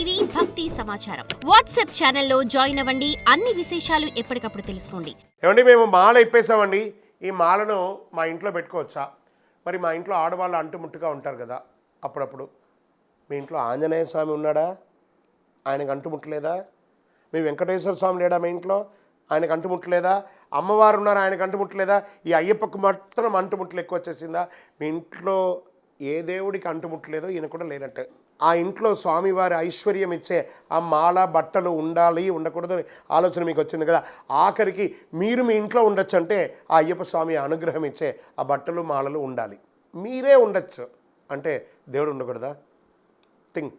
TV భక్తి సమాచారం WhatsApp ఛానల్లో జాయిన్ అవ్వండి. అన్ని విశేషాలు ఎప్పటికప్పుడు తెలుసుకోండి. ఏమండి, మేము మాల ఇప్పేసామండి. ఈ మాలను మా ఇంట్లో పెట్టుకోవచ్చా? మరి మా ఇంట్లో ఆడవాళ్ళు అంటుముట్టుగా ఉంటారు కదా అప్పుడప్పుడు. మీ ఇంట్లో ఆంజనేయ స్వామి ఉన్నాడా? ఆయనకు అంటుముట్టలేదా? మీ వెంకటేశ్వర స్వామి లేడా మీ ఇంట్లో? ఆయనకు అంటుముట్టలేదా? అమ్మవారు ఉన్నారు, ఆయనకు అంటుముట్టలేదా? ఈ అయ్యప్పకు మాత్రం అంటుముట్టలు ఎక్కువ వచ్చేసిందా? మీ ఇంట్లో ఏ దేవుడికి అంటుముట్టలేదో ఈయన కూడా లేనట్టే. ఆ ఇంట్లో స్వామివారి ఐశ్వర్యం ఇచ్చే ఆ మాల బట్టలు ఉండాలి ఉండకూడదు ఆలోచన మీకు వచ్చింది కదా. ఆఖరికి మీరు మీ ఇంట్లో ఉండొచ్చు అంటే ఆ అయ్యప్ప స్వామి అనుగ్రహం ఇచ్చే ఆ బట్టలు మాలలు ఉండాలి. మీరే ఉండొచ్చు అంటే దేవుడు ఉండకూడదా? థింక్.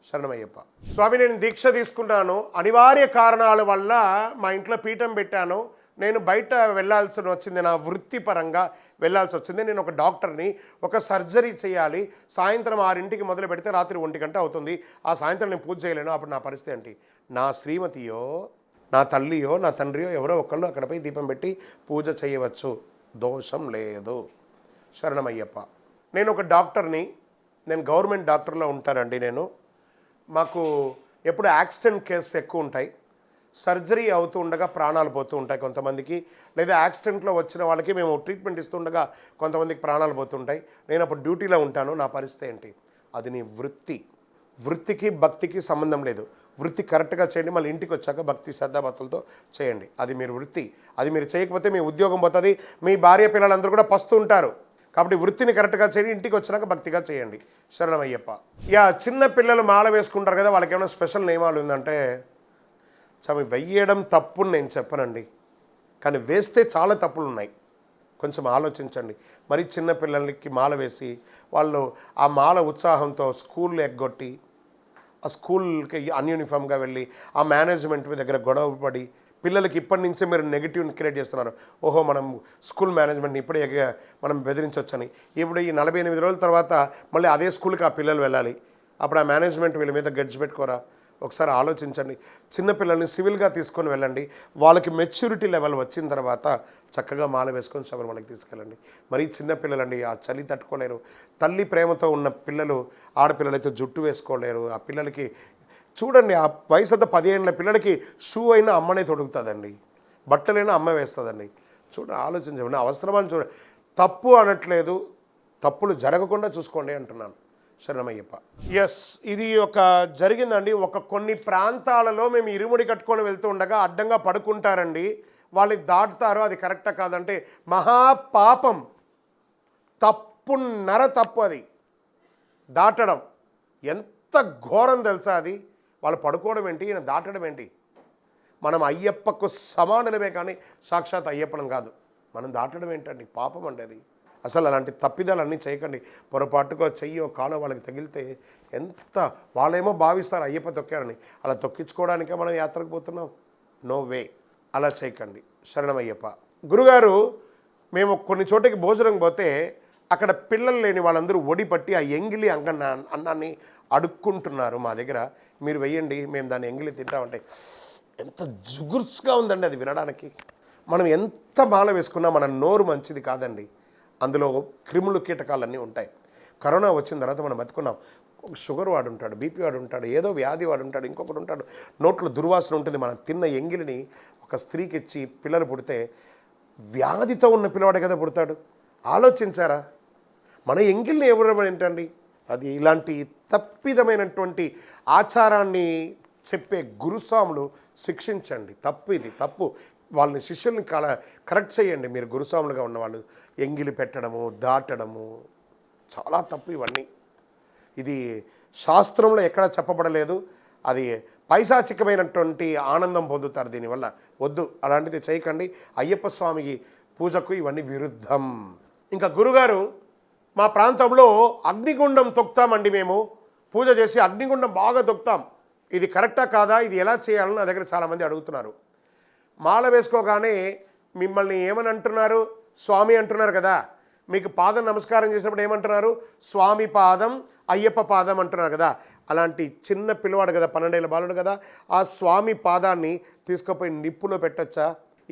శరణమయ్యప్ప. స్వామి, నేను దీక్ష తీసుకున్నాను, అనివార్య కారణాల వల్ల మా ఇంట్లో పీఠం పెట్టాను, నేను బయట వెళ్ళాల్సి వచ్చింది, నా వృత్తిపరంగా వెళ్ళాల్సి వచ్చింది. నేను ఒక డాక్టర్ని, ఒక సర్జరీ చేయాలి, సాయంత్రం 6 మొదలు పెడితే రాత్రి 1 అవుతుంది. ఆ సాయంత్రం నేను పూజ చేయలేను. అప్పుడు నా పరిస్థితి ఏంటి? నా శ్రీమతియో, నా తల్లియో, నా తండ్రియో ఎవరో ఒకళ్ళు అక్కడపై దీపం పెట్టి పూజ చేయవచ్చు, దోషం లేదు. శరణమయ్యప్ప. నేను ఒక డాక్టర్ని, నేను గవర్నమెంట్ డాక్టర్లో ఉంటానండి. మాకు ఎప్పుడు యాక్సిడెంట్ కేసెస్ ఎక్కువ ఉంటాయి. సర్జరీ అవుతూ ఉండగా ప్రాణాలు పోతూ ఉంటాయి కొంతమందికి, లేదా యాక్సిడెంట్లో వచ్చిన వాళ్ళకి మేము ట్రీట్మెంట్ ఇస్తుండగా కొంతమందికి ప్రాణాలు పోతుంటాయి. నేను అప్పుడు డ్యూటీలో ఉంటాను. నా పరిస్థితి ఏంటి? అది నీ వృత్తి. వృత్తికి భక్తికి సంబంధం లేదు. వృత్తి కరెక్ట్గా చేయండి, మళ్ళీ ఇంటికి వచ్చాక భక్తి శ్రద్ధాభక్తులతో చేయండి. అది మీరు వృత్తి. అది మీరు చేయకపోతే మీ ఉద్యోగం పోతుంది, మీ భార్య పిల్లలందరూ కూడా పస్తూ ఉంటారు. కాబట్టి వృత్తిని కరెక్ట్గా చేయండి, ఇంటికి వచ్చినాక భక్తిగా చేయండి. శరణమయ్యప్ప. చిన్న పిల్లలు మాల వేసుకుంటారు కదా, వాళ్ళకి ఏమైనా స్పెషల్ నియమాలు ఉందంటే, స్వామి వెయ్యడం తప్పుని నేను చెప్పనండి, కానీ వేస్తే చాలా తప్పులు ఉన్నాయి. కొంచెం ఆలోచించండి. మరి చిన్న పిల్లలకి మాల వేసి వాళ్ళు ఆ మాల ఉత్సాహంతో స్కూల్లో ఎగ్గొట్టి, ఆ స్కూల్కి అన్యూనిఫామ్గా వెళ్ళి ఆ మేనేజ్మెంట్ దగ్గర గొడవ పడి, పిల్లలకి ఇప్పటి నుంచే మీరు నెగిటివ్ని క్రియేట్ చేస్తున్నారు. ఓహో, మనం స్కూల్ మేనేజ్మెంట్ని ఇప్పుడే మనం బెదిరించవచ్చని. ఇప్పుడు ఈ 48 రోజుల తర్వాత మళ్ళీ అదే స్కూల్కి ఆ పిల్లలు వెళ్ళాలి. అప్పుడు ఆ మేనేజ్మెంట్ వీళ్ళ మీద గడ్జి పెట్టుకోరా? ఒకసారి ఆలోచించండి. చిన్నపిల్లల్ని సివిల్గా తీసుకొని వెళ్ళండి. వాళ్ళకి మెచ్యూరిటీ లెవెల్ వచ్చిన తర్వాత చక్కగా మాల వేసుకొని శబరిమలకి తీసుకెళ్ళండి. మరీ చిన్నపిల్లలండి, ఆ చలి తట్టుకోలేరు. తల్లి ప్రేమతో ఉన్న పిల్లలు, ఆడపిల్లలైతే జుట్టు వేసుకోలేరు. ఆ పిల్లలకి చూడండి, ఆ వయసు అంతా 10 ఏళ్ళ పిల్లలకి షూ అయినా అమ్మనే తొడుగుతుందండి, బట్టలైనా అమ్మ వేస్తుందండి. ఆలోచించండి. అవసరమని చూడండి. తప్పు అనట్లేదు, తప్పులు జరగకుండా చూసుకోండి అంటున్నాను. శరణమయ్యప్ప. ఇది జరిగిందండి. కొన్ని ప్రాంతాలలో మేము ఇరుముడి కట్టుకొని వెళ్తూ ఉండగా అడ్డంగా పడుకుంటారండి, వాళ్ళు దాటుతారు. అది కరెక్టా కాదంటే మహాపాపం, తప్పు అది దాటడం. ఎంత ఘోరం తెలుసా అది? వాళ్ళు పడుకోవడం ఏంటి, ఈయన దాటడం ఏంటి? మనం అయ్యప్పకు సమానులమే కానీ సాక్షాత్ అయ్యప్పనం కాదు. మనం దాటడం ఏంటండి? పాపం అండి అది. అసలు అలాంటి తప్పిదాలన్నీ చేయకండి. పొరపాటుగా చెయ్యో కాలో వాళ్ళకి తగిలితే ఎంత, వాళ్ళేమో భావిస్తారు అయ్యప్ప తొక్కారని. అలా తొక్కించుకోవడానికే మనం యాత్రకు పోతున్నాం? No way. అలా చేయకండి. శరణమయ్యప్ప. గురుగారు, మేము కొన్ని చోటకి భోజనం పోతే అక్కడ పిల్లలు లేని వాళ్ళందరూ ఒడి పట్టి ఆ ఎంగిలి అన్నాన్ని అడుక్కుంటున్నారు మా దగ్గర. మీరు వెయ్యండి, మేము దాన్ని ఎంగిలి తింటామంటే ఎంత జుగుర్స్గా ఉందండి అది వినడానికి. మనం ఎంత మాల వేసుకున్నా మన నోరు మంచిది కాదండి. అందులో క్రిములు కీటకాలన్నీ ఉంటాయి. కరోనా వచ్చిన తర్వాత మనం బతుకున్నాం. షుగర్ వాడు ఉంటాడు, బీపీ వాడు ఉంటాడు, ఏదో వ్యాధి వాడు ఉంటాడు, ఇంకొకటి ఉంటాడు. నోట్లో దుర్వాసన ఉంటుంది. మనం తిన్న ఎంగిలిని ఒక స్త్రీకి ఇచ్చి పిల్లలు పుడితే వ్యాధితో ఉన్న పిల్లవాడే కదా పుడతాడు. ఆలోచించారా? మన ఎంగిల్ని ఎవరు ఏంటండి? అది ఇలాంటి తప్పిదమైనటువంటి ఆచారాన్ని చెప్పే గురుస్వాములు శిక్షించండి. ఇది తప్పు. వాళ్ళని శిష్యుల్ని కరెక్ట్ చేయండి. మీరు గురుస్వాములుగా ఉన్నవాళ్ళు ఎంగిలి పెట్టడము, దాటడము చాలా తప్పు ఇవన్నీ. ఇది శాస్త్రంలో ఎక్కడా చెప్పబడలేదు. అది పైశాచికమైనటువంటి ఆనందం పొందుతారు దీనివల్ల. వద్దు, అలాంటిది చేయకండి. అయ్యప్ప స్వామికి పూజకు ఇవన్నీ విరుద్ధం. ఇంకా గురుగారు, మా ప్రాంతంలో అగ్నిగుండం తొక్కుతామండి. మేము పూజ చేసి అగ్నిగుండం బాగా తొక్కుతాం. ఇది కరెక్టా కాదా, ఇది ఎలా చేయాలని నా దగ్గర చాలామంది అడుగుతున్నారు. మాల వేసుకోగానే మిమ్మల్ని ఏమని అంటున్నారు? స్వామి అంటున్నారు కదా. మీకు పాదం నమస్కారం చేసినప్పుడు ఏమంటున్నారు? స్వామి పాదం, అయ్యప్ప పాదం అంటున్నారు కదా. అలాంటి చిన్న పిల్లవాడు కదా, 12 ఏళ్ళ బాలుడు కదా, ఆ స్వామి పాదాన్ని తీసుకుపోయి నిప్పులో పెట్టచ్చా?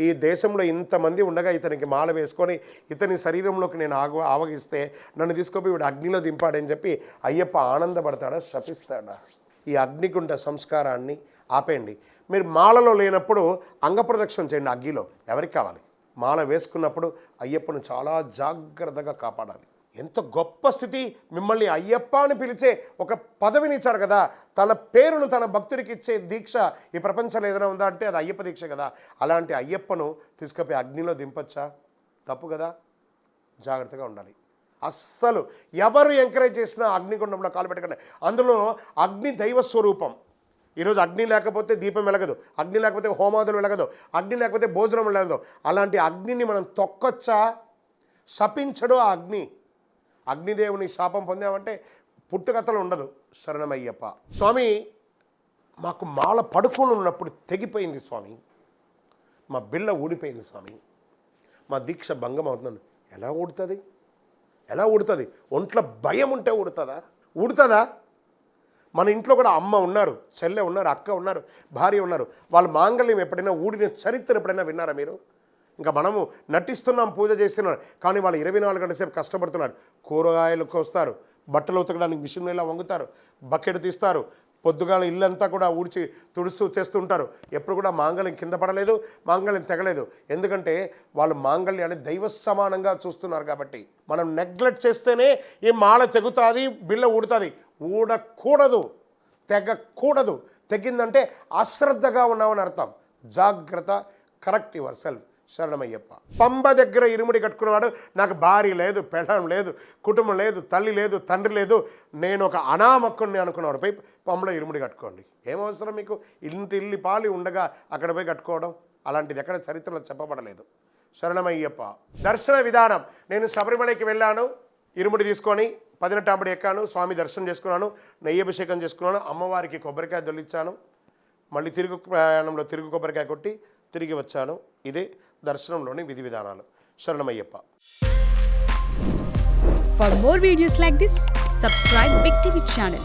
ఈ దేశంలో ఇంతమంది ఉండగా ఇతనికి మాల వేసుకొని ఇతని శరీరంలోకి నేను ఆవగిస్తే నన్ను తీసుకుపోయి వీడు అగ్నిలో దింపాడని చెప్పి అయ్యప్ప ఆనందపడతాడా, శపిస్తాడా? ఈ అగ్నిగుండ సంస్కారాన్ని ఆపేయండి. మీరు మాలలో లేనప్పుడు అంగప్రదక్షిణ చేయండి అగ్గిలో. ఎవరికి కావాలి? మాల వేసుకున్నప్పుడు అయ్యప్పను చాలా జాగ్రత్తగా కాపాడాలి. ఎంత గొప్ప స్థితి! మిమ్మల్ని అయ్యప్ప అని పిలిచే ఒక పదవిని ఇచ్చాడు కదా. తన పేరును తన భక్తుడికి ఇచ్చే దీక్ష ఈ ప్రపంచంలో ఏదైనా ఉందా అంటే అది అయ్యప్ప దీక్ష కదా. అలాంటి అయ్యప్పను తీసుకుపోయి అగ్నిలో దింపచ్చా? తప్పు కదా. జాగ్రత్తగా ఉండాలి. అస్సలు ఎవరు ఎంకరేజ్ చేసినా అగ్నిగుండంలో కాలు పెట్టకండి. అందులో అగ్ని దైవ స్వరూపం. ఈరోజు అగ్ని లేకపోతే దీపం వెలగదు, అగ్ని లేకపోతే హోమాదులు వెలగదు, అగ్ని లేకపోతే భోజనం వెలగదు. అలాంటి అగ్నిని మనం తొక్కొచ్చా? శపించడు ఆ అగ్ని. అగ్నిదేవుని శాపం పొందామంటే పుట్టుకథలు ఉండదు. శరణమయ్యప్ప. స్వామి, మాకు మాల పడుకొని ఉన్నప్పుడు తెగిపోయింది స్వామి, మా బిళ్ళ ఊడిపోయింది స్వామి, మా దీక్ష భంగం అవుతుందండి. ఎలా ఊడుతుంది? ఎలా ఊడుతుంది? ఒంట్లో భయం ఉంటే ఊడుతుందా? మన ఇంట్లో కూడా అమ్మ ఉన్నారు, చెల్లె ఉన్నారు, అక్క ఉన్నారు, భార్య ఉన్నారు. వాళ్ళ మాంగళ్యం ఎప్పుడైనా ఊడిన చరిత్ర ఎప్పుడైనా విన్నారా మీరు? ఇంకా మనము నటిస్తున్నాం, పూజ చేస్తున్నాం, కానీ వాళ్ళు 24 గంటల సేపు కష్టపడుతున్నారు. కూరగాయలకు వస్తారు, బట్టలు ఉతకడానికి మిషన్ ఇలా వంగుతారు, బకెట్ తీస్తారు, పొద్దుగాల ఇల్లంతా కూడా ఊడ్చి తుడుస్తూ చేస్తుంటారు. ఎప్పుడు కూడా మాంగళ్యం కింద పడలేదు, మాంగళ్యం తెగలేదు. ఎందుకంటే వాళ్ళు మాంగళ్యాన్ని దైవ సమానంగా చూస్తున్నారు కాబట్టి. మనం నెగ్లెక్ట్ చేస్తేనే ఈ మాల తెగుతుంది, బిళ్ళ ఊడుతుంది. ఊడకూడదు, తెగకూడదు. తెగిందంటే అశ్రద్ధగా ఉన్నామని అర్థం. జాగ్రత్త. Correct your self. శరణమయ్యప్ప. పంబ దగ్గర ఇరుముడి కట్టుకున్నవాడు నాకు భార్య లేదు, పెళ్ళం లేదు, కుటుంబం లేదు, తల్లి లేదు, తండ్రి లేదు, నేను ఒక అనామక్కుని అనుకున్నాడు. పోయి పంబలో ఇరుముడి కట్టుకోండి. ఏమవసరం మీకు? ఇల్లి పాలి ఉండగా అక్కడ పోయి కట్టుకోవడం? అలాంటిది ఎక్కడ చరిత్రలో చెప్పబడలేదు. శరణమయ్యప్ప. దర్శన విధానం. నేను శబరిమలకి వెళ్ళాను, ఇరుముడి తీసుకొని 18 ఎక్కాను, స్వామి దర్శనం చేసుకున్నాను, నెయ్యి అభిషేకం చేసుకున్నాను, అమ్మవారికి కొబ్బరికాయ దొల్లించాను, మళ్ళీ తిరుగు ప్రయాణంలో తిరుగు కొబ్బరికాయ కొట్టి తిరిగి వచ్చాను. ఇదే దర్శనంలోని విధి విధానాలు. శరణమయ్యప్ప. For more videos like this, subscribe Big TV channel.